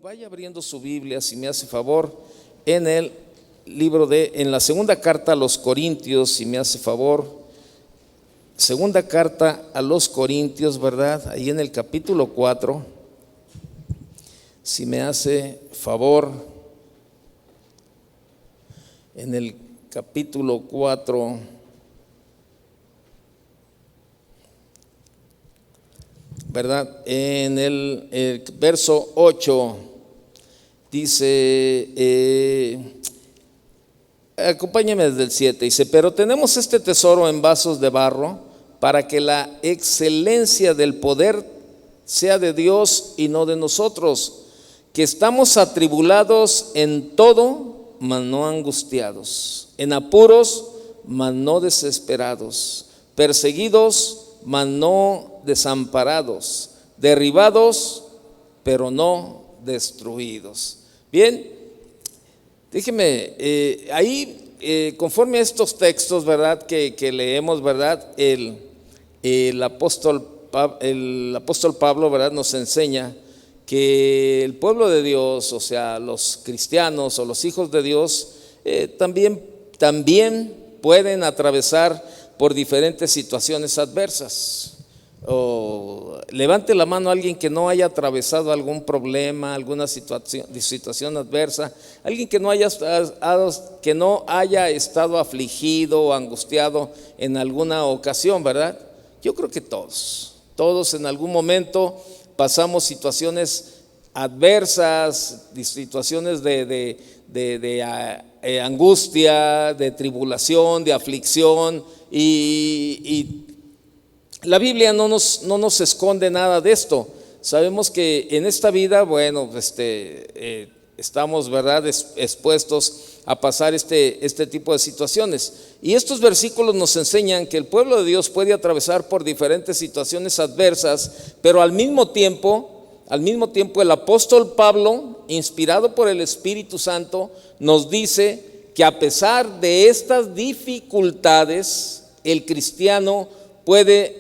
Vaya abriendo su Biblia, si me hace favor, en el en la segunda carta a los Corintios, si me hace favor. Segunda carta a los Corintios, ¿verdad? Ahí en el capítulo 4, si me hace favor, en el capítulo 4, ¿verdad? En el verso 8 dice, acompáñame desde el 7, dice: pero tenemos este tesoro en vasos de barro, para que la excelencia del poder sea de Dios y no de nosotros, que estamos atribulados en todo, mas no angustiados, en apuros, mas no desesperados, perseguidos, mas no desamparados, derribados, pero no destruidos. Bien, déjeme, conforme a estos textos, ¿verdad? Que leemos, ¿verdad? El apóstol Pablo, ¿verdad? Nos enseña que el pueblo de Dios, o sea, los cristianos o los hijos de Dios, también pueden atravesar por diferentes situaciones adversas. Levante la mano a alguien que no haya atravesado algún problema, alguna situación adversa, alguien que no haya estado afligido o angustiado en alguna ocasión, ¿verdad? Yo creo que todos en algún momento pasamos situaciones adversas, situaciones de angustia, de tribulación, de aflicción, y la Biblia no nos esconde nada de esto. Sabemos que en esta vida, bueno, estamos, ¿verdad?, expuestos a pasar este tipo de situaciones. Y estos versículos nos enseñan que el pueblo de Dios puede atravesar por diferentes situaciones adversas, pero al mismo tiempo el apóstol Pablo, inspirado por el Espíritu Santo, nos dice que a pesar de estas dificultades, el cristiano puede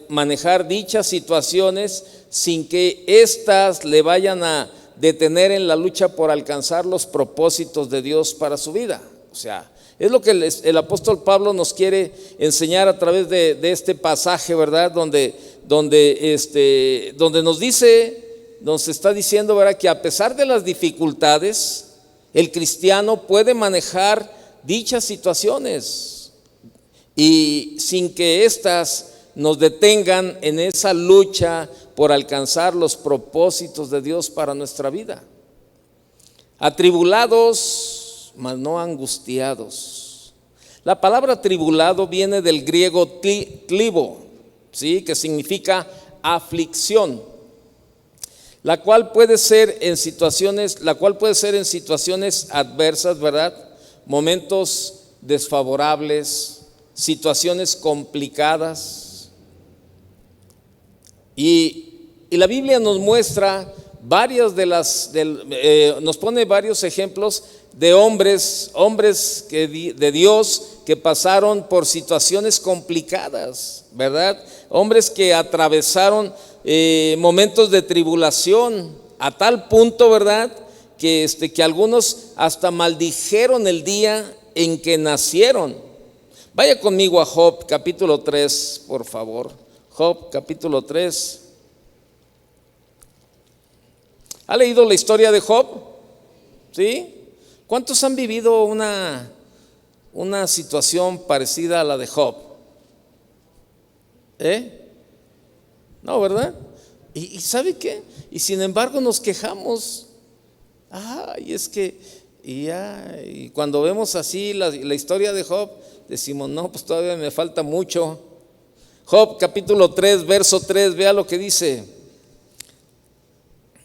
manejar dichas situaciones sin que éstas le vayan a detener en la lucha por alcanzar los propósitos de Dios para su vida. O sea, es lo que el apóstol Pablo nos quiere enseñar a través de este pasaje, ¿verdad? Donde nos está diciendo, ¿verdad?, que a pesar de las dificultades, el cristiano puede manejar dichas situaciones y sin que éstas nos detengan en esa lucha por alcanzar los propósitos de Dios para nuestra vida. Atribulados, mas no angustiados. La palabra atribulado viene del griego clivo, ¿sí?, que significa aflicción, la cual puede ser en situaciones adversas, ¿verdad? Momentos desfavorables, situaciones complicadas, y la Biblia nos muestra nos pone varios ejemplos de hombres de Dios que pasaron por situaciones complicadas, ¿verdad? Hombres que atravesaron momentos de tribulación a tal punto, ¿verdad?, que algunos hasta maldijeron el día en que nacieron. Vaya conmigo a Job capítulo 3, por favor. Job capítulo 3. ¿Ha leído la historia de Job? ¿Sí? ¿Cuántos han vivido una situación parecida a la de Job? No, ¿verdad? ¿Y sabe qué? Y sin embargo nos quejamos. Y es que, y cuando vemos así la historia de Job, decimos, no, pues todavía me falta mucho. Job capítulo 3, verso 3, vea lo que dice.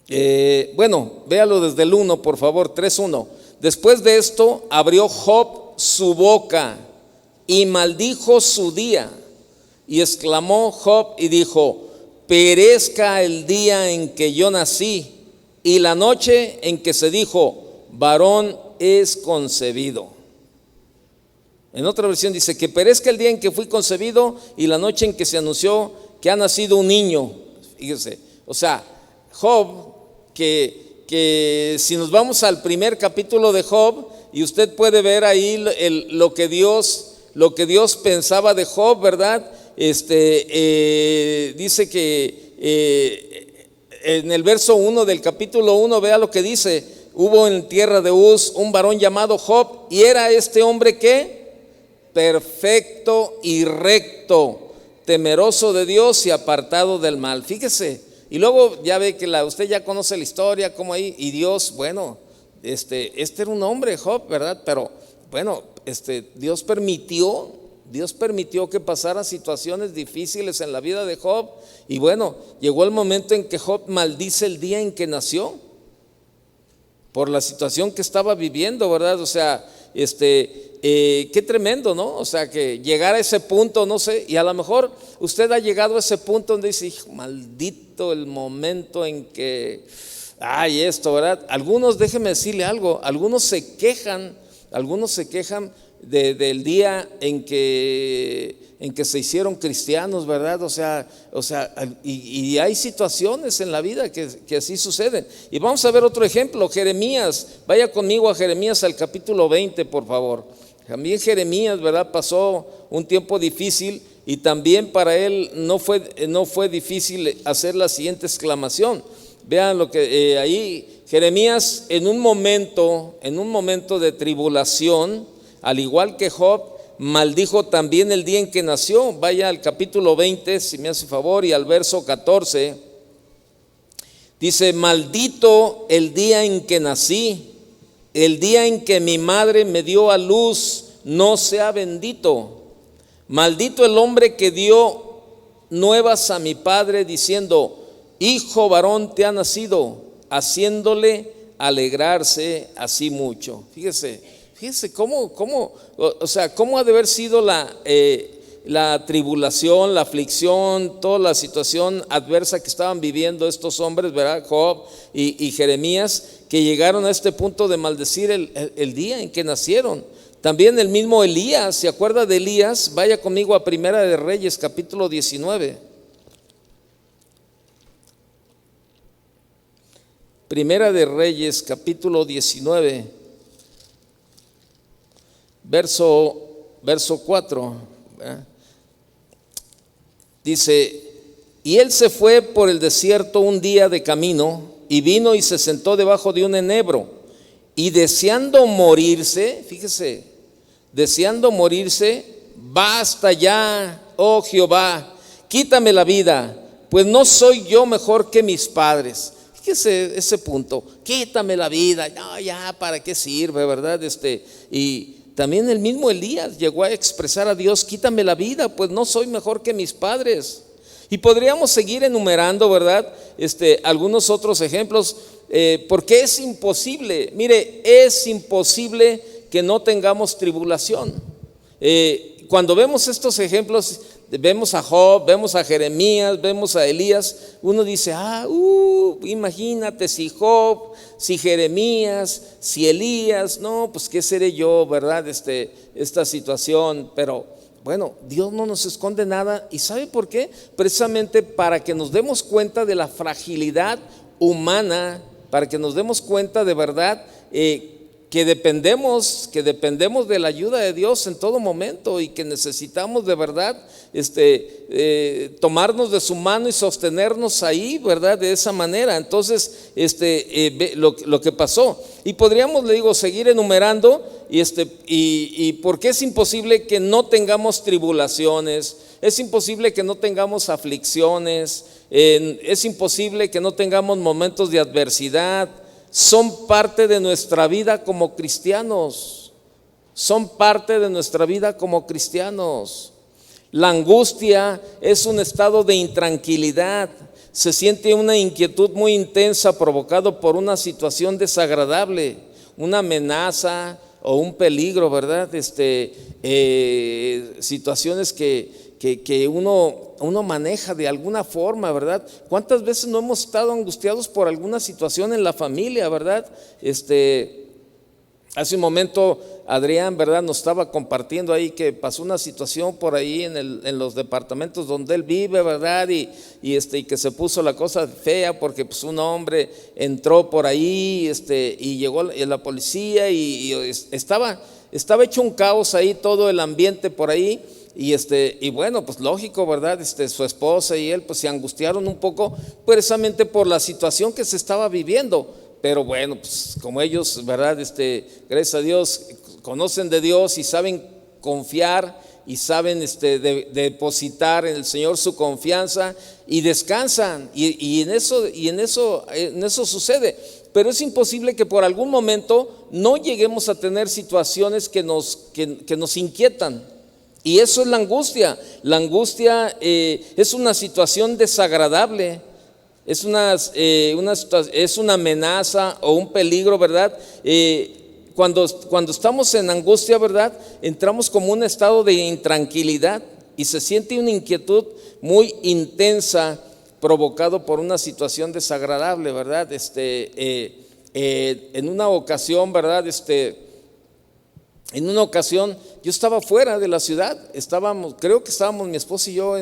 Véalo desde el 1, por favor, 3:1. Después de esto abrió Job su boca y maldijo su día, y exclamó Job y dijo: perezca el día en que yo nací, y la noche en que se dijo, varón es concebido. En otra versión dice: que perezca el día en que fui concebido y la noche en que se anunció que ha nacido un niño. Fíjese, o sea, Job, que que si nos vamos al primer capítulo de Job, y usted puede ver ahí lo que Dios pensaba de Job, ¿verdad? Dice que en el verso 1 del capítulo 1, vea lo que dice: hubo en tierra de Uz un varón llamado Job, y era este hombre ¿qué? Perfecto y recto, temeroso de Dios y apartado del mal. Fíjese, y luego ya ve que usted ya conoce la historia, como ahí, y Dios, bueno, este era un hombre, Job, ¿verdad? Pero bueno, Dios permitió que pasara situaciones difíciles en la vida de Job, y bueno, llegó el momento en que Job maldice el día en que nació por la situación que estaba viviendo, ¿verdad? O sea, qué tremendo, ¿no? O sea, que llegar a ese punto, no sé, y a lo mejor usted ha llegado a ese punto donde dice: hijo, maldito el momento en que ay, esto, ¿verdad? Algunos, déjeme decirle algo, algunos se quejan del día en que se hicieron cristianos, ¿verdad? O sea, y hay situaciones en la vida que así suceden. Y vamos a ver otro ejemplo, Jeremías. Vaya conmigo a Jeremías, al capítulo 20, por favor. También Jeremías, ¿verdad? Pasó un tiempo difícil, y también para él no fue difícil hacer la siguiente exclamación. Vean lo que ahí Jeremías, en un momento de tribulación, al igual que Job, maldijo también el día en que nació. Vaya al capítulo 20, si me hace favor, y al verso 14. Dice: maldito el día en que nací, el día en que mi madre me dio a luz, no sea bendito. Maldito el hombre que dio nuevas a mi padre, diciendo: hijo varón te ha nacido, haciéndole alegrarse así mucho. Fíjese cómo ha de haber sido la tribulación, la aflicción, toda la situación adversa que estaban viviendo estos hombres, ¿verdad? Job y Jeremías, que llegaron a este punto de maldecir el día en que nacieron. También el mismo Elías, ¿se acuerda de Elías? Vaya conmigo a Primera de Reyes, capítulo 19. Primera de Reyes, capítulo 19, verso 4. Dice: y él se fue por el desierto un día de camino, y vino y se sentó debajo de un enebro, y deseando morirse, fíjese, basta ya, oh Jehová, quítame la vida, pues no soy yo mejor que mis padres. Fíjese ese punto: quítame la vida, no, ya, ¿para qué sirve, verdad? Y también el mismo Elías llegó a expresar a Dios: quítame la vida, pues no soy mejor que mis padres. Y podríamos seguir enumerando, ¿verdad? Algunos otros ejemplos, porque es imposible, mire, es imposible que no tengamos tribulación. Cuando vemos estos ejemplos, vemos a Job, vemos a Jeremías, vemos a Elías, uno dice: imagínate si Job, si Jeremías, si Elías, no, pues qué seré yo, ¿verdad? Esta situación. Pero bueno, Dios no nos esconde nada. ¿Y sabe por qué? Precisamente para que nos demos cuenta de la fragilidad humana, para que nos demos cuenta de verdad que dependemos de la ayuda de Dios en todo momento, y que necesitamos de verdad tomarnos de su mano y sostenernos ahí, ¿verdad? De esa manera. Entonces, lo que pasó, y podríamos, le digo, seguir enumerando, y porque es imposible que no tengamos tribulaciones, es imposible que no tengamos aflicciones, es imposible que no tengamos momentos de adversidad. Son parte de nuestra vida como cristianos. Son parte de nuestra vida como cristianos. La angustia es un estado de intranquilidad. Se siente una inquietud muy intensa provocado por una situación desagradable, una amenaza o un peligro, ¿verdad? Situaciones que uno maneja de alguna forma, ¿verdad? ¿Cuántas veces no hemos estado angustiados por alguna situación en la familia, ¿verdad? Hace un momento Adrián, ¿verdad?, nos estaba compartiendo ahí que pasó una situación por ahí en los departamentos donde él vive, ¿verdad? Y que se puso la cosa fea porque pues un hombre entró por ahí y llegó la policía y estaba hecho un caos ahí todo el ambiente por ahí. Y bueno, pues lógico, ¿verdad? Su esposa y él pues se angustiaron un poco precisamente por la situación que se estaba viviendo. Pero bueno, pues como ellos, ¿verdad? Gracias a Dios, conocen de Dios y saben confiar y saben depositar en el Señor su confianza y descansan. Y en eso sucede. Pero es imposible que por algún momento no lleguemos a tener situaciones que nos inquietan. Y eso es la angustia. La angustia es una situación desagradable. Es una amenaza o un peligro, ¿verdad? Cuando estamos en angustia, ¿verdad?, entramos como un estado de intranquilidad y se siente una inquietud muy intensa provocado por una situación desagradable, ¿verdad? En una ocasión, ¿verdad? En una ocasión yo estaba fuera de la ciudad, creo que estábamos mi esposa y yo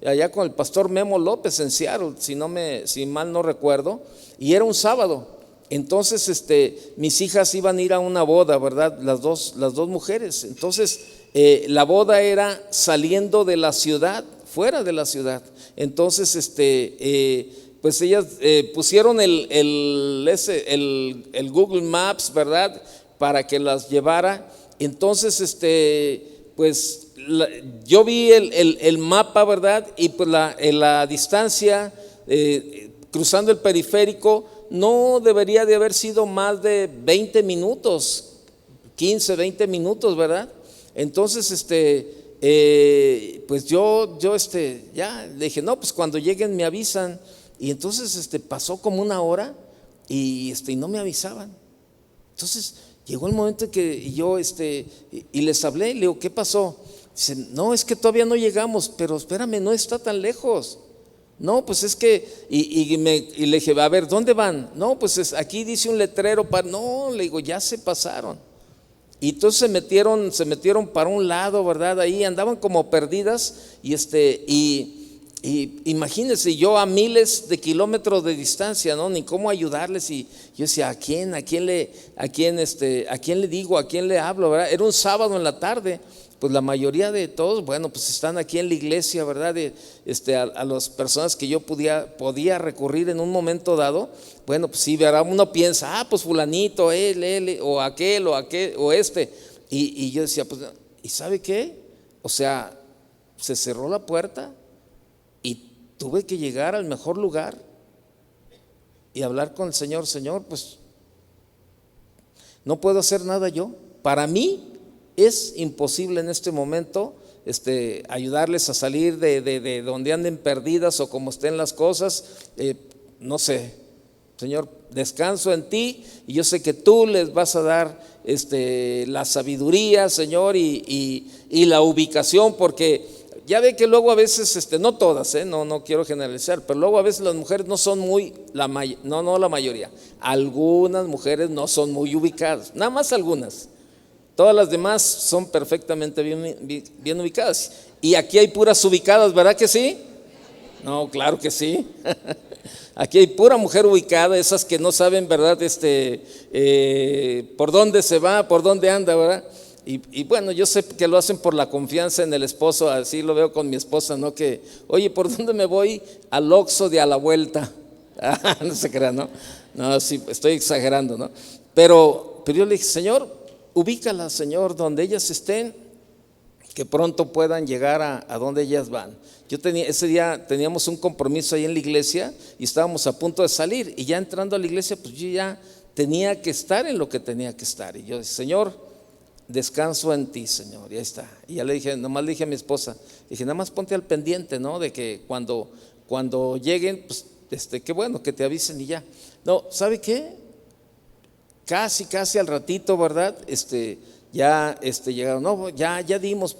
allá con el pastor Memo López en Seattle, si mal no recuerdo, y era un sábado. Entonces mis hijas iban a ir a una boda, ¿verdad? Las dos mujeres. Entonces la boda era saliendo de la ciudad, fuera de la ciudad. Entonces pues ellas pusieron el Google Maps, ¿verdad?, para que las llevara. Entonces, pues yo vi el mapa, ¿verdad? Y pues la distancia cruzando el periférico no debería de haber sido más de 20 minutos, 15, 20 minutos, ¿verdad? Entonces, pues yo ya le dije, no, pues cuando lleguen me avisan. Y entonces pasó como una hora y no me avisaban. Entonces llegó el momento en que yo y les hablé y le digo, ¿qué pasó? Dicen, no, es que todavía no llegamos, pero espérame, no está tan lejos. No, pues es que, y le dije, a ver, ¿dónde van? No, pues aquí dice un letrero no, le digo, ya se pasaron. Y entonces se metieron para un lado, ¿verdad? Ahí andaban como perdidas y imagínense, yo a miles de kilómetros de distancia, ¿no? Ni cómo ayudarles. Y yo decía, ¿a quién le digo? ¿A quién le hablo? ¿Verdad? Era un sábado en la tarde. Pues la mayoría de todos, bueno, pues están aquí en la iglesia, ¿verdad? A las personas que yo podía recurrir en un momento dado. Bueno, pues sí, ¿verdad? Uno piensa, pues fulanito, él, o aquel, o este. Y yo decía, pues, ¿y sabe qué? O sea, se cerró la puerta y tuve que llegar al mejor lugar y hablar con el Señor. Señor, pues no puedo hacer nada yo. Para mí es imposible en este momento ayudarles a salir de donde anden perdidas o como estén las cosas. No sé, Señor, descanso en ti y yo sé que tú les vas a dar la sabiduría, Señor, y la ubicación, porque ya ve que luego a veces, no todas, no quiero generalizar, pero luego a veces las mujeres no son no la mayoría, algunas mujeres no son muy ubicadas, nada más algunas. Todas las demás son perfectamente bien ubicadas. Y aquí hay puras ubicadas, ¿verdad que sí? No, claro que sí. Aquí hay pura mujer ubicada, esas que no saben, ¿verdad? Por dónde se va, por dónde anda, ¿verdad? Y bueno, yo sé que lo hacen por la confianza en el esposo, así lo veo con mi esposa, ¿no? Que, oye, ¿por dónde me voy? Al Oxxo de a la vuelta. No se crean, ¿no? No, sí, estoy exagerando, ¿no? Pero yo le dije, Señor, ubícalas, Señor, donde ellas estén, que pronto puedan llegar a donde ellas van. Ese día teníamos un compromiso ahí en la iglesia y estábamos a punto de salir, y ya entrando a la iglesia, pues yo ya tenía que estar en lo que tenía que estar. Y yo dije, Señor, descanso en ti, Señor, y ahí está. Y ya nomás le dije a mi esposa, dije, nada más ponte al pendiente, ¿no? De que cuando lleguen, pues qué bueno que te avisen y ya. No, ¿sabe qué? Casi al ratito, ¿verdad? Ya llegaron, no, ya dimos,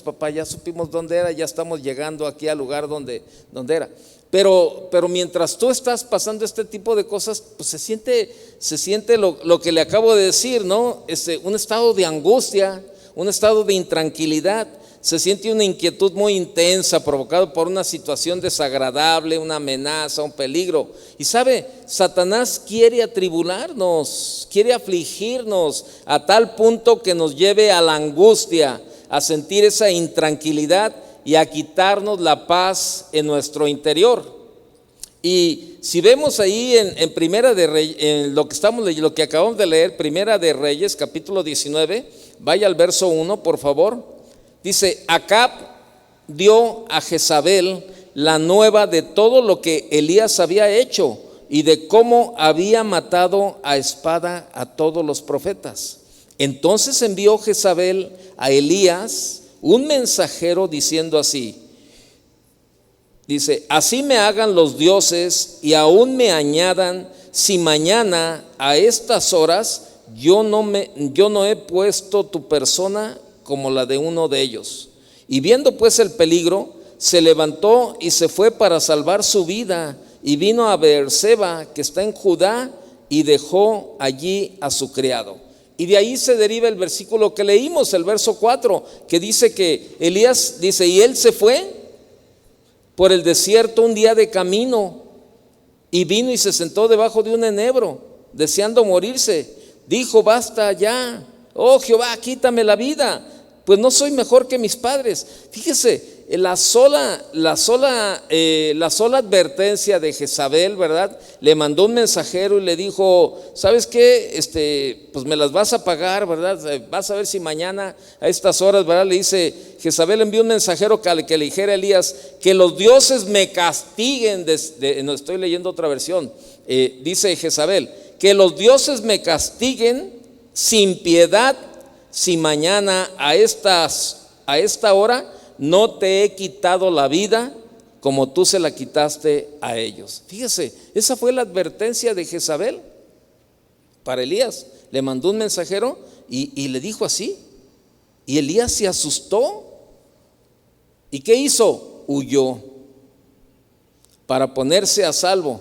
papá, ya supimos dónde era, ya estamos llegando aquí al lugar donde era. Pero mientras tú estás pasando este tipo de cosas, pues se siente lo que le acabo de decir, ¿no? Un estado de angustia, un estado de intranquilidad. Se siente una inquietud muy intensa provocada por una situación desagradable, una amenaza, un peligro. Y sabe, Satanás quiere atribularnos, quiere afligirnos a tal punto que nos lleve a la angustia, a sentir esa intranquilidad y a quitarnos la paz en nuestro interior. Y si vemos ahí en Primera de Reyes, en lo que acabamos de leer, Primera de Reyes, capítulo 19, vaya al verso 1, por favor. Dice: Acab dio a Jezabel la nueva de todo lo que Elías había hecho y de cómo había matado a espada a todos los profetas. Entonces envió Jezabel a Elías un mensajero diciendo así, dice: así me hagan los dioses y aún me añadan, si mañana a estas horas yo no he puesto tu persona como la de uno de ellos. Y viendo pues el peligro, se levantó y se fue para salvar su vida, y vino a Beerseba, que está en Judá, y dejó allí a su criado. Y de ahí se deriva el versículo que leímos, el verso 4, que dice que Elías dice: y él se fue por el desierto un día de camino, y vino y se sentó debajo de un enebro, deseando morirse. Dijo: basta ya, oh Jehová, quítame la vida, pues no soy mejor que mis padres. Fíjese, la sola advertencia de Jezabel, ¿verdad? Le mandó un mensajero y le dijo: ¿sabes qué? Pues me las vas a pagar, ¿verdad? Vas a ver si mañana a estas horas, ¿verdad? Le dice, Jezabel envió un mensajero que le dijera a Elías: que los dioses me castiguen. No estoy leyendo otra versión. Dice Jezabel: que los dioses me castiguen sin piedad, si mañana a esta hora no te he quitado la vida como tú se la quitaste a ellos. Fíjese, esa fue la advertencia de Jezabel para Elías. Le mandó un mensajero y le dijo así. Y Elías se asustó. ¿Y qué hizo? Huyó para ponerse a salvo.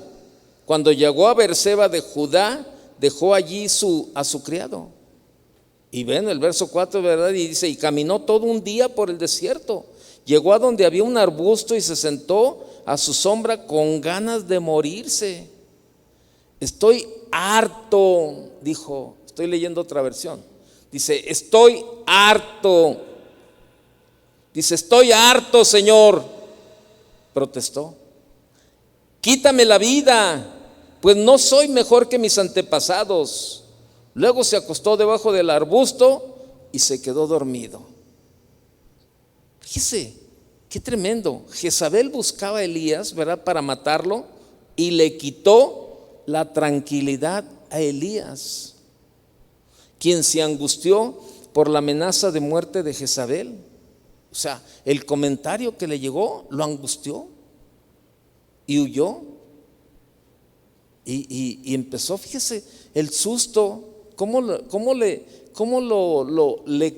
Cuando llegó a Beerseba de Judá, dejó allí a su criado. Y ven el verso 4, ¿verdad? Y dice: y caminó todo un día por el desierto. Llegó a donde había un arbusto y se sentó a su sombra con ganas de morirse. Estoy harto, dijo. Estoy leyendo otra versión. Dice: estoy harto. Dice: estoy harto, Señor. Protestó: quítame la vida, pues no soy mejor que mis antepasados. Luego se acostó debajo del arbusto y se quedó dormido. Fíjese, qué tremendo. Jezabel buscaba a Elías, ¿verdad?, para matarlo, y le quitó la tranquilidad a Elías, quien se angustió por la amenaza de muerte de Jezabel. O sea, el comentario que le llegó lo angustió y huyó. Y empezó, fíjese, el susto. ¿Cómo le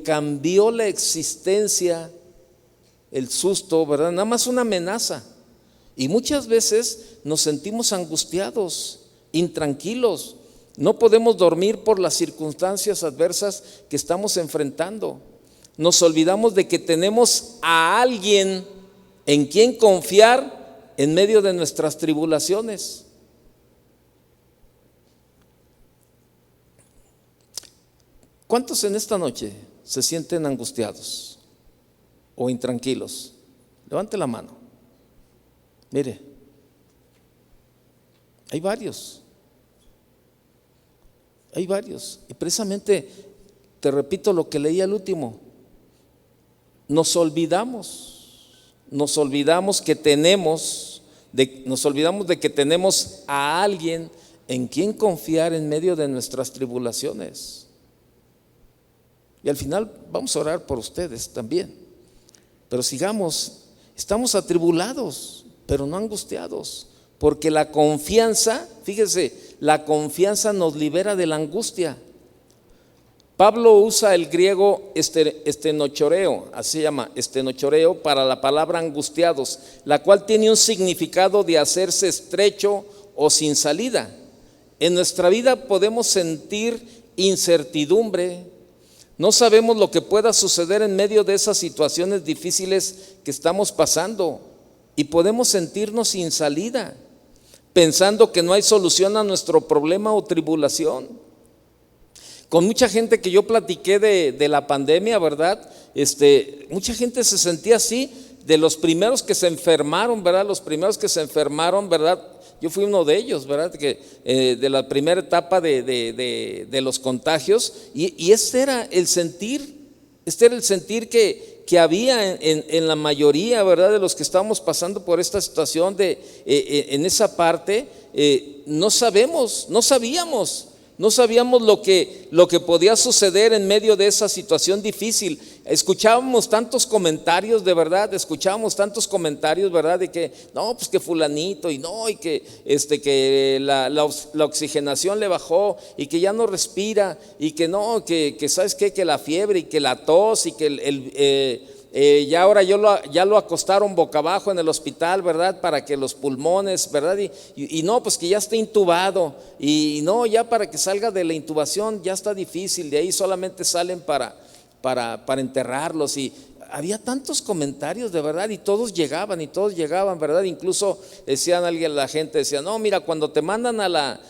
cambió la existencia el susto, ¿verdad? Nada más una amenaza. Y muchas veces nos sentimos angustiados, intranquilos. No podemos dormir por las circunstancias adversas que estamos enfrentando. Nos olvidamos de que tenemos a alguien en quien confiar en medio de nuestras tribulaciones. ¿Cuántos en esta noche se sienten angustiados o intranquilos? Levante la mano. Mire, hay varios. Y precisamente te repito lo que leí al último. Nos olvidamos de que tenemos a alguien en quien confiar en medio de nuestras tribulaciones. Y al final vamos a orar por ustedes también. Pero sigamos, estamos atribulados, pero no angustiados, porque la confianza, fíjese, la confianza nos libera de la angustia. Pablo usa el griego estenochoreo, así se llama, estenochoreo, para la palabra angustiados, la cual tiene un significado de hacerse estrecho o sin salida. En nuestra vida podemos sentir incertidumbre, no sabemos lo que pueda suceder en medio de esas situaciones difíciles que estamos pasando y podemos sentirnos sin salida, pensando que no hay solución a nuestro problema o tribulación. Con mucha gente que yo platiqué de la pandemia, ¿verdad? Mucha gente se sentía así, de los primeros que se enfermaron, ¿verdad? Los primeros que se enfermaron, ¿verdad? Yo fui uno de ellos, ¿verdad? De la primera etapa de los contagios, y este era el sentir que había en la mayoría, ¿verdad? De los que estábamos pasando por esta situación en esa parte, no sabíamos lo que podía suceder en medio de esa situación difícil. Escuchábamos tantos comentarios, de verdad, ¿verdad? De que no, pues que fulanito, y no, y que la oxigenación le bajó, y que ya no respira, y que no, que ¿sabes qué? Que la fiebre, y que la tos, y que ya ahora ya lo acostaron boca abajo en el hospital, ¿verdad? Para que los pulmones, ¿verdad? Y no, pues que ya está intubado, y no, ya para que salga de la intubación ya está difícil, de ahí solamente salen para enterrarlos. Y había tantos comentarios, de verdad, y todos llegaban, ¿verdad? Incluso decían la gente decía, no, mira, cuando te mandan al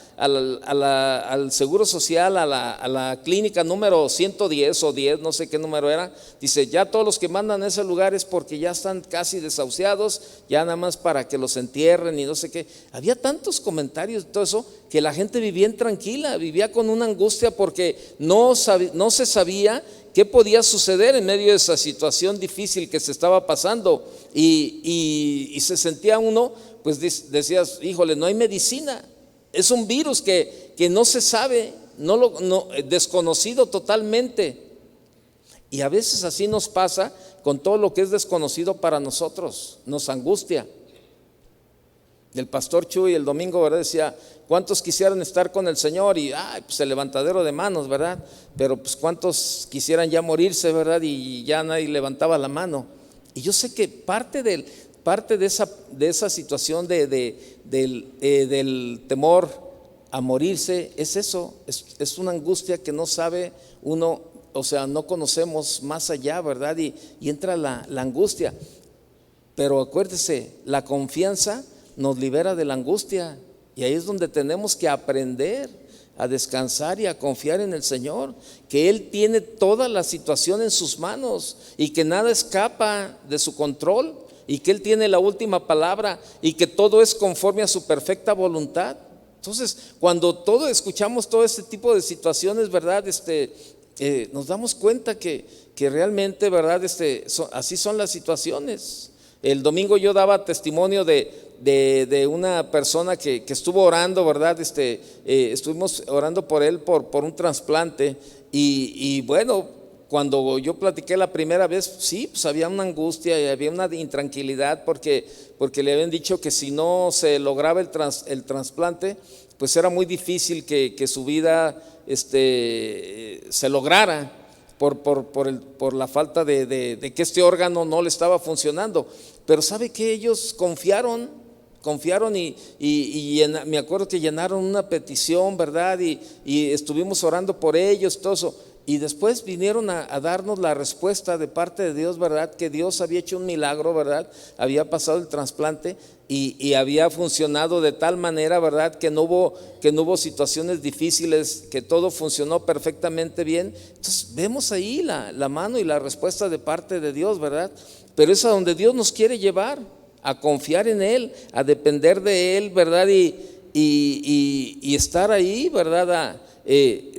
Seguro Social, a la clínica número 110 o 10, no sé qué número era, dice, ya todos los que mandan a ese lugar es porque ya están casi desahuciados, ya nada más para que los entierren y no sé qué. Había tantos comentarios de todo eso, que la gente vivía intranquila, vivía con una angustia, porque no se sabía qué podía suceder en medio de esa situación difícil que se estaba pasando, y se sentía uno, pues decías, híjole, no hay medicina, es un virus que no se sabe, desconocido totalmente. Y a veces así nos pasa con todo lo que es desconocido para nosotros, nos angustia. El pastor Chuy el domingo, ¿verdad? Decía, ¿cuántos quisieran estar con el Señor? Y pues el levantadero de manos, ¿verdad? Pero pues ¿cuántos quisieran ya morirse, ¿verdad? Y ya nadie levantaba la mano. Y yo sé que parte de esa situación del temor a morirse es eso, es una angustia que no sabe uno, o sea, no conocemos más allá, ¿verdad? Y entra la angustia. Pero acuérdese, la confianza nos libera de la angustia, y ahí es donde tenemos que aprender a descansar y a confiar en el Señor, que Él tiene toda la situación en sus manos y que nada escapa de su control, y que Él tiene la última palabra, y que todo es conforme a su perfecta voluntad. Entonces, cuando escuchamos todo este tipo de situaciones, ¿verdad? Nos damos cuenta que realmente, ¿verdad? Así son las situaciones. El domingo yo daba testimonio de una persona que estuvo orando, ¿verdad? Estuvimos orando por él por un trasplante, y bueno, cuando yo platiqué la primera vez, sí, pues había una angustia y había una intranquilidad, porque le habían dicho que si no se lograba el trasplante, pues era muy difícil que su vida se lograra, por la falta de que este órgano no le estaba funcionando. Pero ¿sabe qué? Ellos confiaron y me acuerdo que llenaron una petición, ¿verdad? Y estuvimos orando por ellos, todo eso. Y después vinieron a darnos la respuesta de parte de Dios, ¿verdad? Que Dios había hecho un milagro, ¿verdad? Había pasado el trasplante y había funcionado de tal manera, ¿verdad? Que no hubo situaciones difíciles, que todo funcionó perfectamente bien. Entonces vemos ahí la mano y la respuesta de parte de Dios, ¿verdad? Pero es a donde Dios nos quiere llevar, a confiar en Él, a depender de Él, ¿verdad? Y estar ahí, ¿verdad?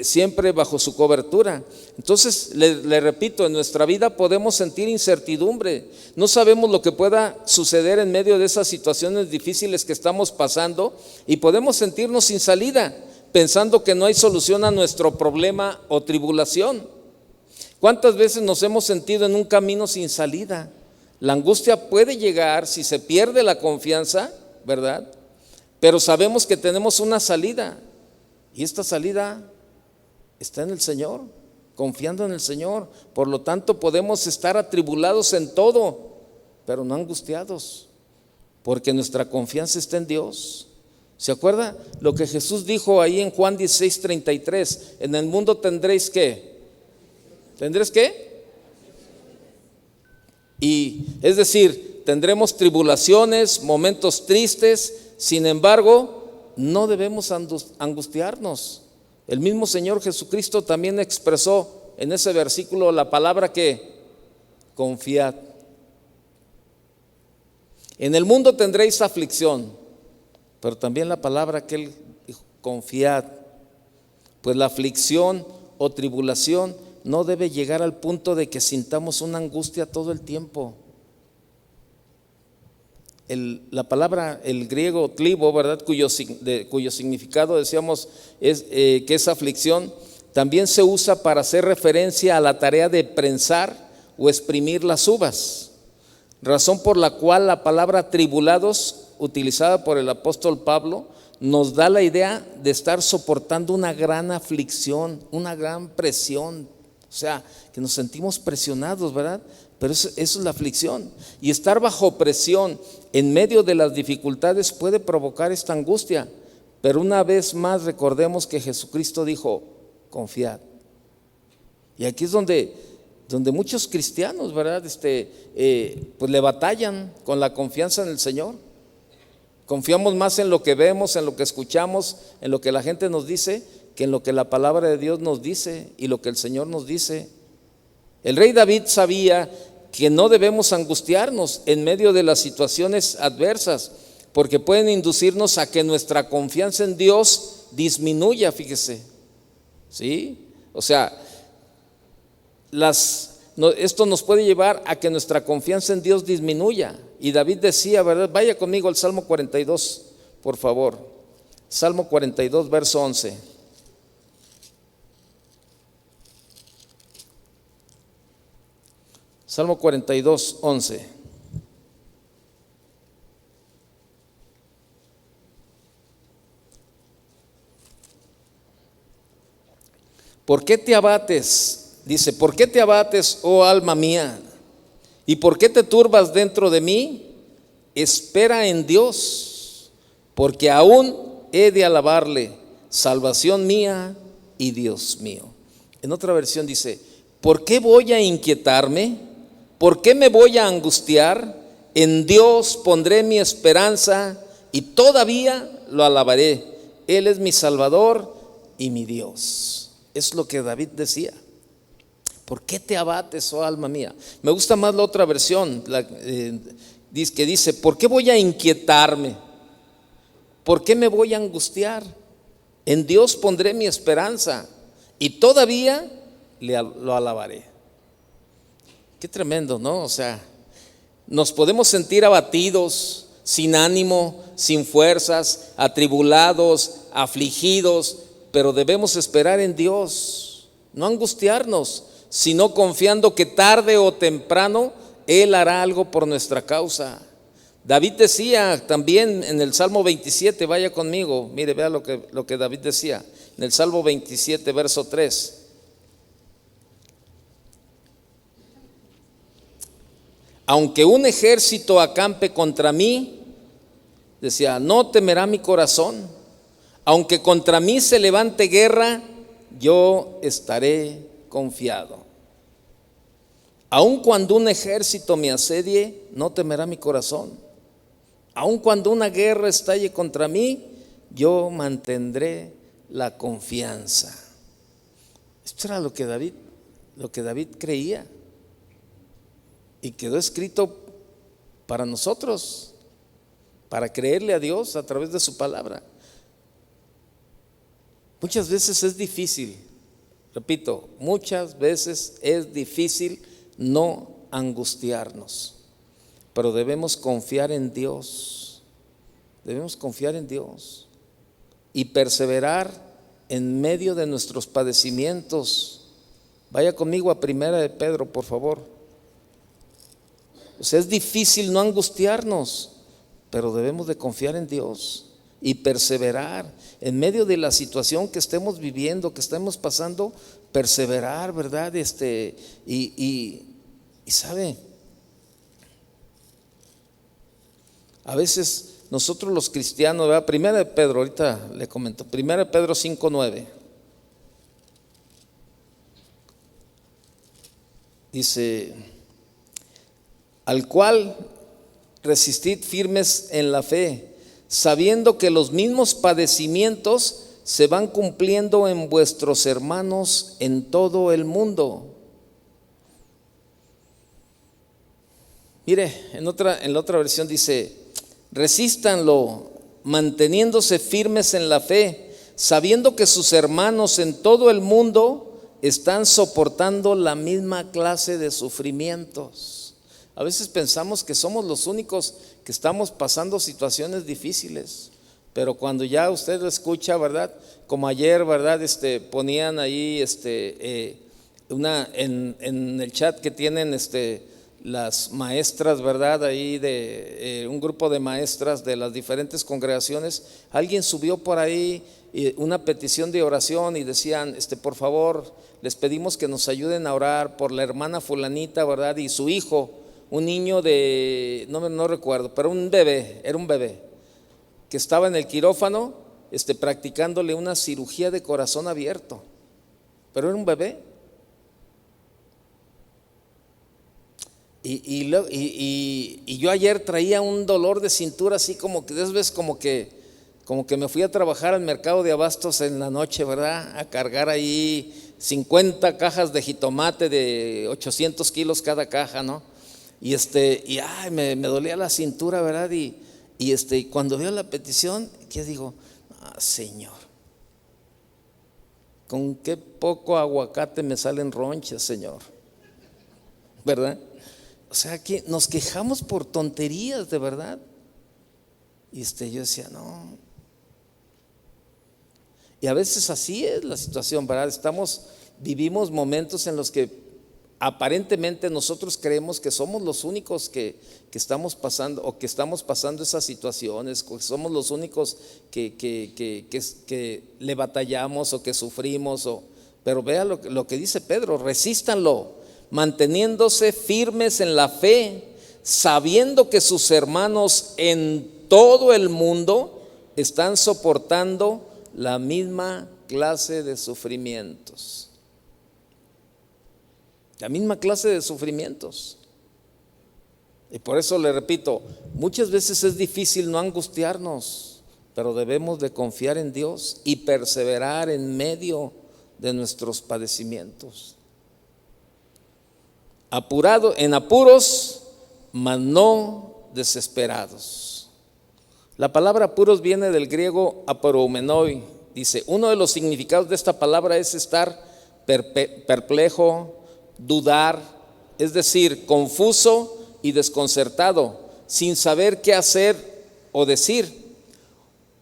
Siempre bajo su cobertura. Entonces le repito, en nuestra vida podemos sentir incertidumbre, no sabemos lo que pueda suceder en medio de esas situaciones difíciles que estamos pasando, y podemos sentirnos sin salida, pensando que no hay solución a nuestro problema o tribulación. ¿Cuántas veces nos hemos sentido en un camino sin salida? La angustia puede llegar si se pierde la confianza, ¿verdad? Pero sabemos que tenemos una salida, y esta salida está en el Señor. confiando en el Señor. Por lo tanto, podemos estar atribulados en todo, pero no angustiados, porque nuestra confianza está en Dios. ¿Se acuerda lo que Jesús dijo ahí en Juan 16:33? En el mundo tendréis ¿qué? ¿Tendréis qué? Y es decir, tendremos tribulaciones, momentos tristes. Sin embargo, no debemos angustiarnos. El mismo Señor Jesucristo también expresó en ese versículo la palabra que confiad. En el mundo tendréis aflicción, pero también la palabra que Él dijo, confiad. Pues la aflicción o tribulación no debe llegar al punto de que sintamos una angustia todo el tiempo. La palabra, el griego tlibo, ¿verdad? Cuyo significado decíamos es que es aflicción, también se usa para hacer referencia a la tarea de prensar o exprimir las uvas, razón por la cual la palabra tribulados, utilizada por el apóstol Pablo, nos da la idea de estar soportando una gran aflicción, una gran presión, o sea, que nos sentimos presionados, ¿verdad? Pero eso es la aflicción. Y estar bajo presión en medio de las dificultades puede provocar esta angustia. Pero una vez más recordemos que Jesucristo dijo, confiad. Y aquí es donde muchos cristianos, ¿verdad? Pues le batallan con la confianza en el Señor. Confiamos más en lo que vemos, en lo que escuchamos, en lo que la gente nos dice, que en lo que la palabra de Dios nos dice y lo que el Señor nos dice. El rey David sabía que no debemos angustiarnos en medio de las situaciones adversas, porque pueden inducirnos a que nuestra confianza en Dios disminuya, fíjese. ¿Sí? O sea, esto nos puede llevar a que nuestra confianza en Dios disminuya. Y David decía, ¿verdad? Vaya conmigo al Salmo 42, por favor. Salmo 42, verso 11. Salmo 42, 11. ¿Por qué te abates? Dice, ¿por qué te abates, oh alma mía? ¿Y por qué te turbas dentro de mí? Espera en Dios, porque aún he de alabarle, salvación mía y Dios mío. En otra versión dice, ¿por qué voy a inquietarme? ¿Por qué me voy a angustiar? En Dios pondré mi esperanza y todavía lo alabaré. Él es mi Salvador y mi Dios. Es lo que David decía. ¿Por qué te abates, oh alma mía? Me gusta más la otra versión, que dice, ¿por qué voy a inquietarme? ¿Por qué me voy a angustiar? En Dios pondré mi esperanza y todavía lo alabaré. Qué tremendo, ¿no? O sea, nos podemos sentir abatidos, sin ánimo, sin fuerzas, atribulados, afligidos, pero debemos esperar en Dios, no angustiarnos, sino confiando que tarde o temprano Él hará algo por nuestra causa. David decía también en el Salmo 27, vaya conmigo, mire, vea lo que David decía, en el Salmo 27, verso 3. Aunque un ejército acampe contra mí, decía, no temerá mi corazón. Aunque contra mí se levante guerra, yo estaré confiado. Aun cuando un ejército me asedie, no temerá mi corazón. Aun cuando una guerra estalle contra mí, yo mantendré la confianza. Esto era lo que David creía. Y quedó escrito para nosotros, para creerle a Dios a través de su palabra. Muchas veces es difícil, repito, muchas veces es difícil no angustiarnos, pero debemos confiar en Dios, debemos confiar en Dios y perseverar en medio de nuestros padecimientos. Vaya conmigo a Primera de Pedro, por favor. O sea, es difícil no angustiarnos, pero debemos de confiar en Dios. y perseverar. En medio de la situación que estemos viviendo, que estemos pasando, perseverar, ¿verdad? Y sabe, a veces nosotros los cristianos, ¿verdad? Primera de Pedro, ahorita le comento, Primera de Pedro 5:9. Dice: al cual resistid firmes en la fe, sabiendo que los mismos padecimientos se van cumpliendo en vuestros hermanos en todo el mundo. Mire, en la otra versión dice: resístanlo, manteniéndose firmes en la fe, sabiendo que sus hermanos en todo el mundo están soportando la misma clase de sufrimientos. A veces pensamos que somos los únicos que estamos pasando situaciones difíciles, pero cuando ya usted lo escucha, ¿verdad? Como ayer, ¿verdad? Ponían ahí en el chat que tienen las maestras, ¿verdad? Ahí de un grupo de maestras de las diferentes congregaciones. Alguien subió por ahí una petición de oración y decían, por favor, les pedimos que nos ayuden a orar por la hermana fulanita, ¿verdad? Y su hijo, un niño de, no recuerdo, pero era un bebé, que estaba en el quirófano, practicándole una cirugía de corazón abierto, pero era un bebé. Y yo ayer traía un dolor de cintura así como que después como que me fui a trabajar al mercado de abastos en la noche, ¿verdad? A cargar ahí 50 cajas de jitomate de 800 kilos cada caja, ¿no? Y me dolía la cintura, ¿verdad? Y cuando veo la petición, ¿qué digo? Señor, con qué poco aguacate me salen ronchas, Señor, ¿verdad? O sea que nos quejamos por tonterías, de verdad. Y yo decía, no. Y a veces así es la situación, ¿verdad? Vivimos momentos en los que aparentemente nosotros creemos que somos los únicos que estamos pasando, o que estamos pasando esas situaciones, que somos los únicos que le batallamos o que sufrimos. Pero vea lo que dice Pedro: resístanlo, manteniéndose firmes en la fe, sabiendo que sus hermanos en todo el mundo están soportando la misma clase de sufrimientos. La misma clase de sufrimientos. Y por eso le repito, muchas veces es difícil no angustiarnos, pero debemos de confiar en Dios y perseverar en medio de nuestros padecimientos. En apuros, mas no desesperados. La palabra apuros viene del griego aporoumenoi. Dice, uno de los significados de esta palabra es estar perplejo, dudar, es decir, confuso y desconcertado, sin saber qué hacer o decir,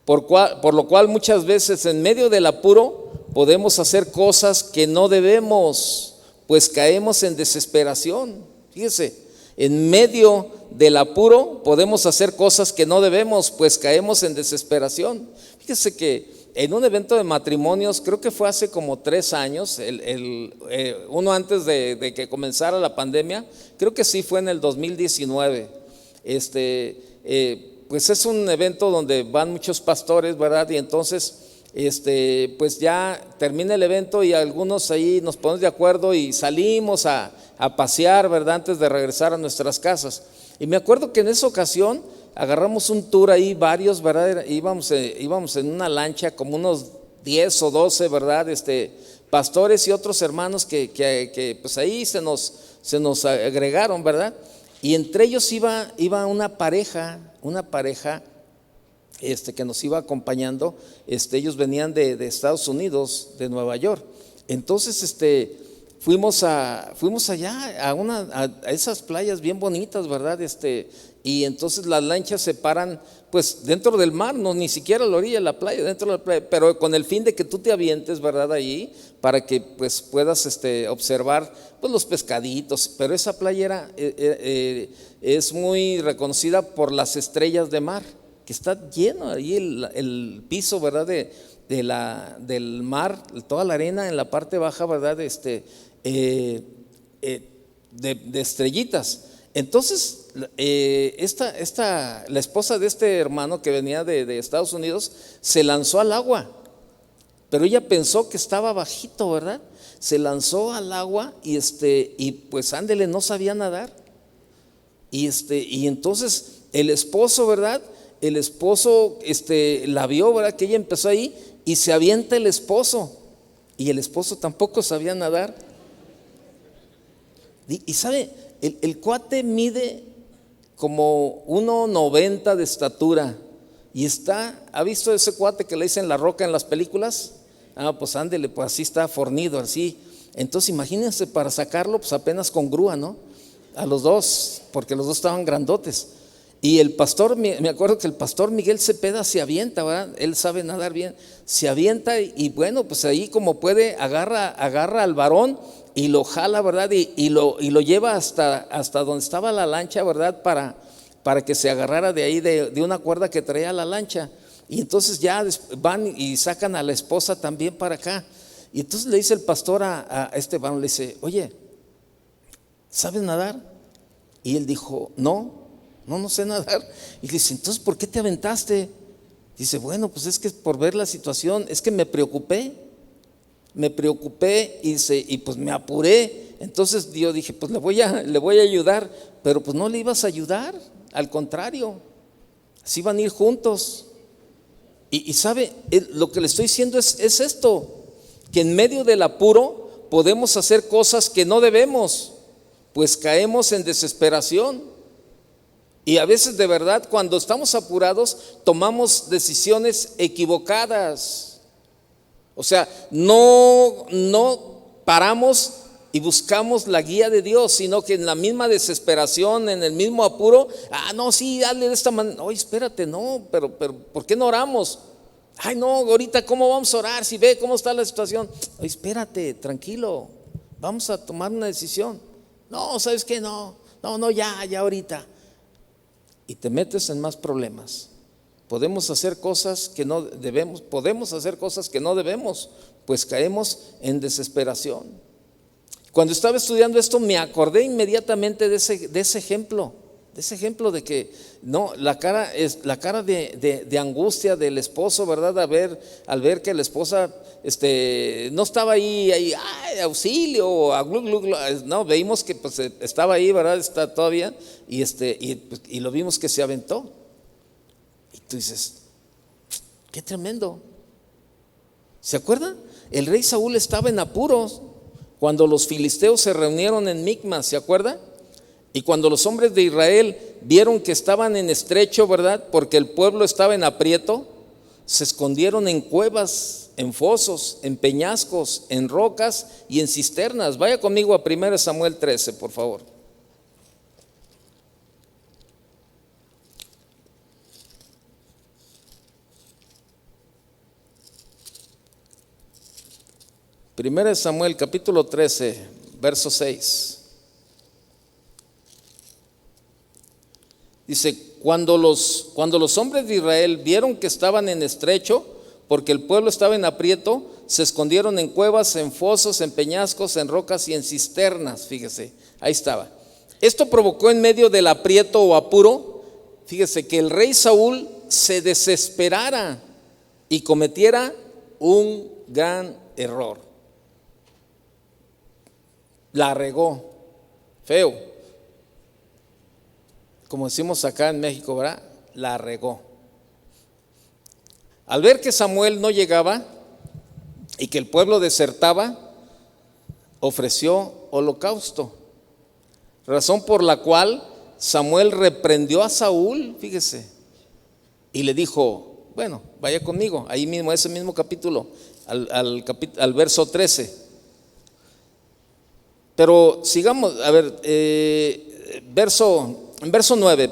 por lo cual muchas veces en medio del apuro podemos hacer cosas que no debemos, pues caemos en desesperación. Fíjese, en medio del apuro podemos hacer cosas que no debemos, pues caemos en desesperación. Fíjese que en un evento de matrimonios, creo que fue hace como 3 años, uno antes de que comenzara la pandemia, creo que sí fue en el 2019. Pues es un evento donde van muchos pastores, ¿verdad? Y entonces, pues ya termina el evento y algunos ahí nos ponemos de acuerdo y salimos a pasear, ¿verdad? Antes de regresar a nuestras casas. Y me acuerdo que en esa ocasión agarramos un tour ahí, varios, ¿verdad? Íbamos en una lancha, como unos 10 o 12, ¿verdad? Pastores y otros hermanos que pues ahí se nos agregaron, ¿verdad? Y entre ellos iba una pareja que nos iba acompañando. Ellos venían de Estados Unidos, de Nueva York. Entonces fuimos allá a esas playas bien bonitas, ¿verdad? Y entonces las lanchas se paran pues dentro del mar, no ni siquiera a la orilla de la playa, dentro de la playa, pero con el fin de que tú te avientes, ¿verdad? Allí, para que pues puedas observar pues los pescaditos. Pero esa playa es muy reconocida por las estrellas de mar que está lleno ahí el piso, ¿verdad? Del mar, toda la arena en la parte baja, ¿verdad? De estrellitas. Entonces, la esposa de este hermano que venía de Estados Unidos se lanzó al agua, pero ella pensó que estaba bajito, ¿verdad? Se lanzó al agua y pues ándele, no sabía nadar. Y entonces el esposo, ¿verdad? El esposo la vio, ¿verdad? Que ella empezó ahí y se avienta el esposo. Y el esposo tampoco sabía nadar. Y sabe, el cuate mide como 1.90 de estatura. Y ¿ha visto ese cuate que le dicen la roca en las películas? Pues ándele, pues así está fornido, así. Entonces imagínense para sacarlo, pues apenas con grúa, ¿no? A los dos, porque los dos estaban grandotes. Y el pastor, me acuerdo que el pastor Miguel Cepeda se avienta, ¿verdad? Él sabe nadar bien, se avienta y bueno, pues ahí como puede, agarra al varón y lo jala, ¿verdad? Y lo lleva hasta donde estaba la lancha, ¿verdad? Para que se agarrara de ahí de una cuerda que traía la lancha. Y entonces ya van y sacan a la esposa también para acá. Y entonces le dice el pastor a este varón, le dice, oye, ¿sabes nadar? Y él dijo, no sé nadar. Y le dice, entonces, ¿por qué te aventaste? Dice, bueno, pues es que por ver la situación, es que me preocupé y pues me apuré. Entonces yo dije, pues le voy a ayudar, pero pues no le ibas a ayudar, al contrario, así van a ir juntos. Y sabe, lo que le estoy diciendo es esto, que en medio del apuro podemos hacer cosas que no debemos, pues caemos en desesperación. Y a veces de verdad cuando estamos apurados tomamos decisiones equivocadas. O sea, no paramos y buscamos la guía de Dios, sino que en la misma desesperación, en el mismo apuro, no, sí, dale de esta manera. Oye, espérate, no, pero ¿por qué no oramos? Ay, no, ahorita ¿cómo vamos a orar? Si ve cómo está la situación. Oye, espérate, tranquilo, vamos a tomar una decisión. No, ¿sabes qué? No, ya ahorita. Y te metes en más problemas. Podemos hacer cosas que no debemos, pues caemos en desesperación. Cuando estaba estudiando esto me acordé inmediatamente de ese ejemplo de que no, la cara de angustia del esposo, ¿verdad? Al ver que la esposa no estaba ahí ay, auxilio, no, veíamos que pues estaba ahí, ¿verdad? Está todavía y lo vimos que se aventó. Y tú dices, qué tremendo. ¿Se acuerdan? El rey Saúl estaba en apuros cuando los filisteos se reunieron en Micmas, ¿se acuerda? Y cuando los hombres de Israel vieron que estaban en estrecho, ¿verdad? Porque el pueblo estaba en aprieto, se escondieron en cuevas, en fosos, en peñascos, en rocas y en cisternas. Vaya conmigo a 1 Samuel 13, por favor. Primera de Samuel, capítulo 13, verso 6. Dice, cuando los hombres de Israel vieron que estaban en estrecho, porque el pueblo estaba en aprieto, se escondieron en cuevas, en fosos, en peñascos, en rocas y en cisternas. Fíjese, ahí estaba. Esto provocó en medio del aprieto o apuro, fíjese, que el rey Saúl se desesperara y cometiera un gran error. La regó, feo, como decimos acá en México, ¿verdad? La regó. Al ver que Samuel no llegaba y que el pueblo desertaba, ofreció holocausto, razón por la cual Samuel reprendió a Saúl, fíjese, y le dijo, bueno, vaya conmigo, ahí mismo, ese mismo capítulo, al verso 13. Pero sigamos, a ver, en verso 9,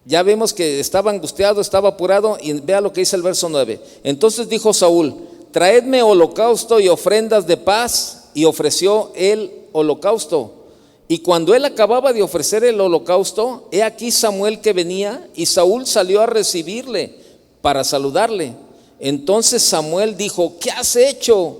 ya vemos que estaba angustiado, estaba apurado, y vea lo que dice el verso 9. Entonces dijo Saúl, traedme holocausto y ofrendas de paz, y ofreció el holocausto. Y cuando él acababa de ofrecer el holocausto, he aquí Samuel que venía, y Saúl salió a recibirle para saludarle. Entonces Samuel dijo: ¿qué has hecho?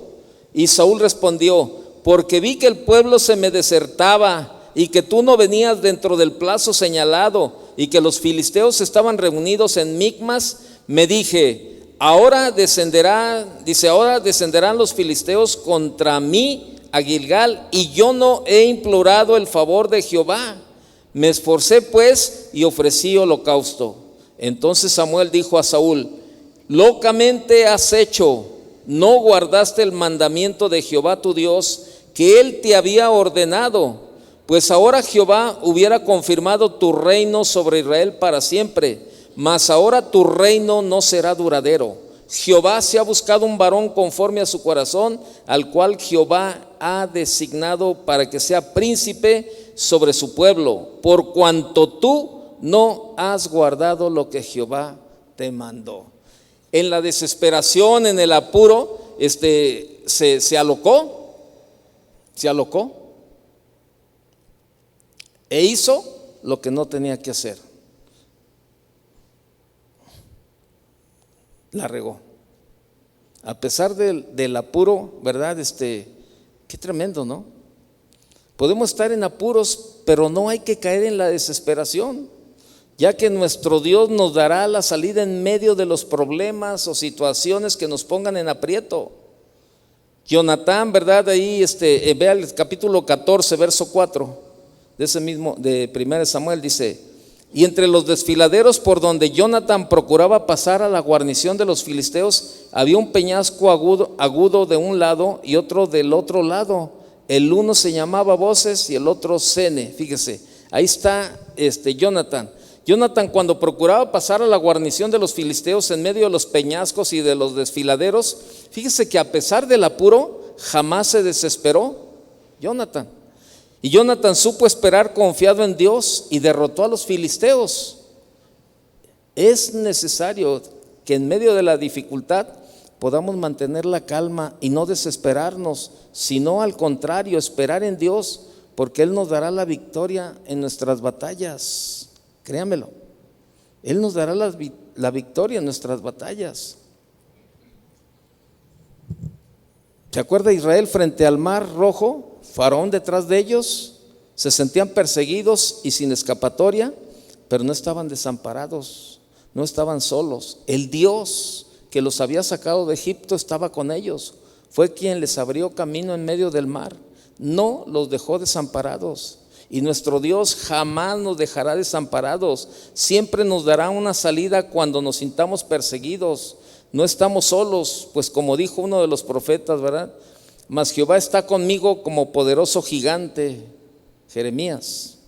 Y Saúl respondió: porque vi que el pueblo se me desertaba, y que tú no venías dentro del plazo señalado, y que los filisteos estaban reunidos en Micmas. Me dije: ahora descenderán los filisteos contra mí a Gilgal, y yo no he implorado el favor de Jehová. Me esforcé pues y ofrecí holocausto. Entonces Samuel dijo a Saúl: locamente has hecho, no guardaste el mandamiento de Jehová tu Dios, que él te había ordenado, pues ahora Jehová hubiera confirmado tu reino sobre Israel para siempre, mas ahora tu reino no será duradero. Jehová se ha buscado un varón conforme a su corazón, al cual Jehová ha designado para que sea príncipe sobre su pueblo, por cuanto tú no has guardado lo que Jehová te mandó. En la desesperación, en el apuro, se alocó e hizo lo que no tenía que hacer. La regó. A pesar del apuro, ¿verdad? Qué tremendo, ¿no? Podemos estar en apuros, pero no hay que caer en la desesperación, ya que nuestro Dios nos dará la salida en medio de los problemas o situaciones que nos pongan en aprieto. Jonatán, ¿verdad? Ahí vea el capítulo 14, verso 4 de ese mismo, de 1 Samuel, dice: y entre los desfiladeros por donde Jonatán procuraba pasar a la guarnición de los filisteos, había un peñasco agudo de un lado y otro del otro lado. El uno se llamaba Boses y el otro Sene. Fíjese, ahí está Jonatán. Jonatán, cuando procuraba pasar a la guarnición de los filisteos en medio de los peñascos y de los desfiladeros, fíjese que a pesar del apuro, jamás se desesperó Jonatán. Y Jonatán supo esperar confiado en Dios y derrotó a los filisteos. Es necesario que en medio de la dificultad podamos mantener la calma y no desesperarnos, sino al contrario, esperar en Dios, porque Él nos dará la victoria en nuestras batallas. Créamelo, Él nos dará la victoria en nuestras batallas. ¿Se acuerda Israel frente al mar rojo? Faraón detrás de ellos, se sentían perseguidos y sin escapatoria, pero no estaban desamparados, no estaban solos. El Dios que los había sacado de Egipto estaba con ellos, fue quien les abrió camino en medio del mar, no los dejó desamparados. Y nuestro Dios jamás nos dejará desamparados, siempre nos dará una salida cuando nos sintamos perseguidos. No estamos solos, pues como dijo uno de los profetas, ¿verdad? Mas Jehová está conmigo como poderoso gigante. Jeremías.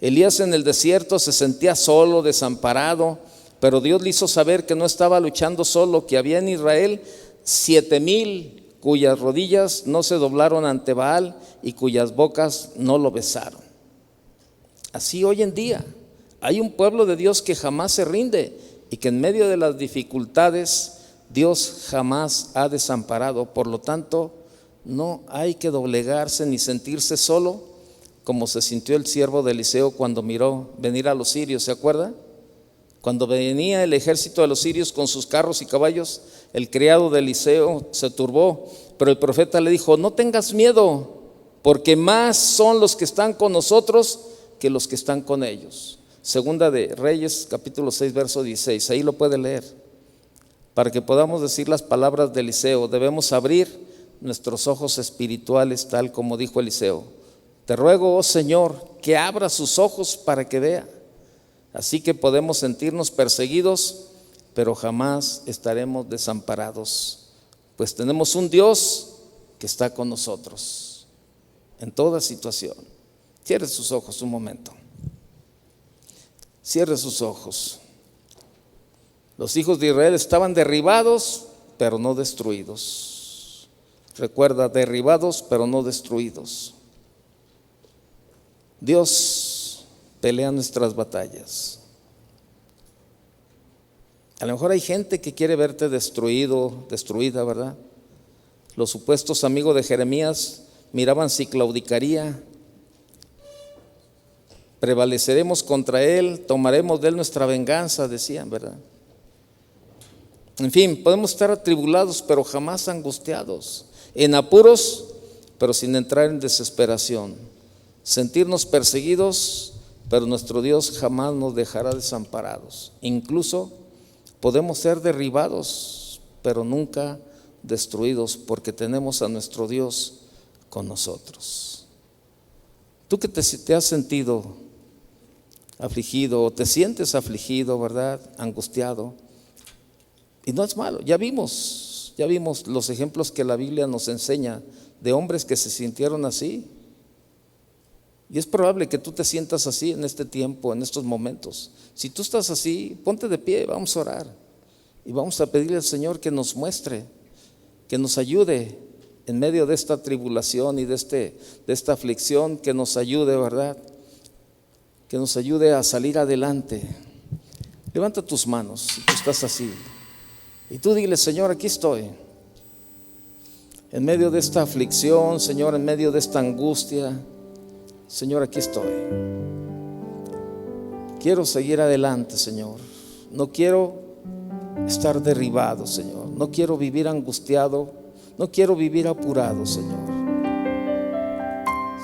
Elías en el desierto se sentía solo, desamparado, pero Dios le hizo saber que no estaba luchando solo, que había en Israel 7,000 cuyas rodillas no se doblaron ante Baal y cuyas bocas no lo besaron. Así hoy en día hay un pueblo de Dios que jamás se rinde y que en medio de las dificultades Dios jamás ha desamparado. Por lo tanto, no hay que doblegarse ni sentirse solo, como se sintió el siervo de Eliseo cuando miró venir a los sirios. ¿Se acuerda? Cuando venía el ejército de los sirios con sus carros y caballos, el criado de Eliseo se turbó, pero el profeta le dijo: no tengas miedo, porque más son los que están con nosotros que los que están con ellos. Segunda de Reyes, capítulo 6, verso 16, ahí lo puede leer. Para que podamos decir las palabras de Eliseo, debemos abrir nuestros ojos espirituales, tal como dijo Eliseo: te ruego, oh Señor, que abra sus ojos para que vea. Así que podemos sentirnos perseguidos, pero jamás estaremos desamparados, pues tenemos un Dios que está con nosotros en toda situación. Cierre sus ojos un momento. Cierre sus ojos. Los hijos de Israel estaban derribados, pero no destruidos. Recuerda, derribados, pero no destruidos. Dios pelea nuestras batallas. A lo mejor hay gente que quiere verte destruido, destruida, ¿verdad? Los supuestos amigos de Jeremías miraban si claudicaría prevaleceremos contra él, tomaremos de él nuestra venganza, decían, ¿verdad? En fin, podemos estar atribulados, pero jamás angustiados, en apuros, pero sin entrar en desesperación, sentirnos perseguidos, pero nuestro Dios jamás nos dejará desamparados. Incluso podemos ser derribados, pero nunca destruidos, porque tenemos a nuestro Dios con nosotros. Tú que te has sentido afligido o te sientes afligido, ¿verdad? Angustiado. Y no es malo, ya vimos los ejemplos que la Biblia nos enseña de hombres que se sintieron así. Y es probable que tú te sientas así en este tiempo, en estos momentos. Si tú estás así, ponte de pie, vamos a orar. Y vamos a pedirle al Señor que nos muestre, que nos ayude en medio de esta tribulación y de esta aflicción, que nos ayude, ¿verdad? Que nos ayude a salir adelante. Levanta tus manos si tú estás así. Y tú dile: Señor, aquí estoy. En medio de esta aflicción, Señor, en medio de esta angustia, Señor, aquí estoy. Quiero seguir adelante, Señor. No quiero estar derribado, Señor. No quiero vivir angustiado. No quiero vivir apurado, Señor.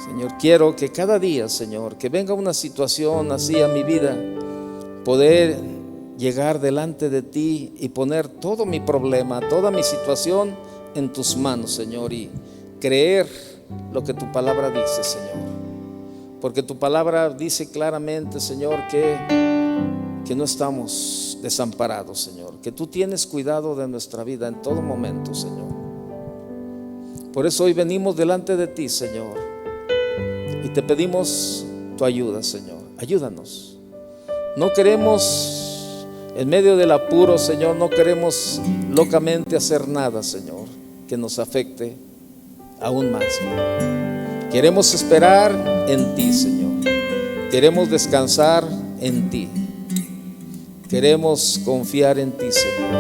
Señor, quiero que cada día, Señor, que venga una situación así a mi vida, poder llegar delante de ti y poner todo mi problema, toda mi situación en tus manos, Señor, y creer lo que tu palabra dice, Señor. Porque tu palabra dice claramente, Señor, que no estamos desamparados, Señor, que tú tienes cuidado de nuestra vida en todo momento, Señor. Por eso hoy venimos delante de ti, Señor, y te pedimos tu ayuda, Señor. Ayúdanos. No queremos, en medio del apuro, Señor, no queremos locamente hacer nada, Señor, que nos afecte aún más. Queremos esperar en ti, Señor. Queremos descansar en ti. Queremos confiar en ti, Señor.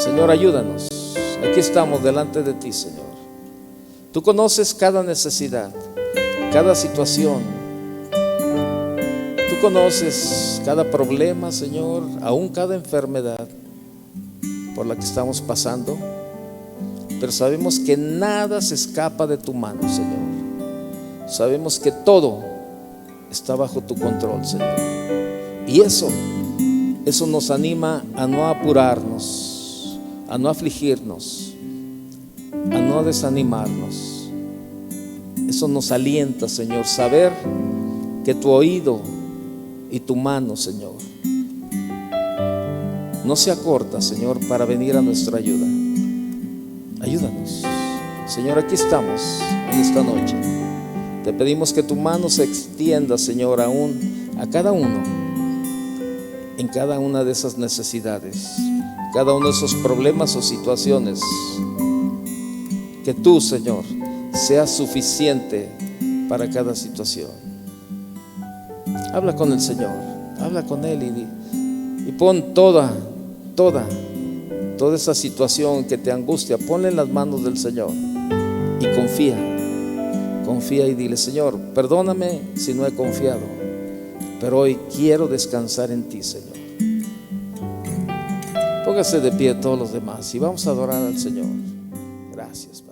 Señor, ayúdanos. Aquí estamos delante de ti, Señor. Tú conoces cada necesidad, cada situación. Tú conoces cada problema, Señor, aún cada enfermedad por la que estamos pasando. Pero sabemos que nada se escapa de tu mano, Señor. Sabemos que todo está bajo tu control, Señor. Y eso nos anima a no apurarnos, a no afligirnos, a no desanimarnos. Eso nos alienta, Señor, saber que tu oído y tu mano, Señor, no se acorta, Señor, para venir a nuestra ayuda. Ayúdanos, Señor, aquí estamos en esta noche. Te pedimos que tu mano se extienda, Señor, aún a cada uno, en cada una de esas necesidades, cada uno de esos problemas o situaciones. Que tú, Señor, seas suficiente para cada situación. Habla con el Señor, habla con Él y pon toda esa situación que te angustia, ponla en las manos del Señor y confía y dile: Señor, perdóname si no he confiado, pero hoy quiero descansar en ti, Señor. Póngase de pie todos los demás y vamos a adorar al Señor. Gracias, Padre.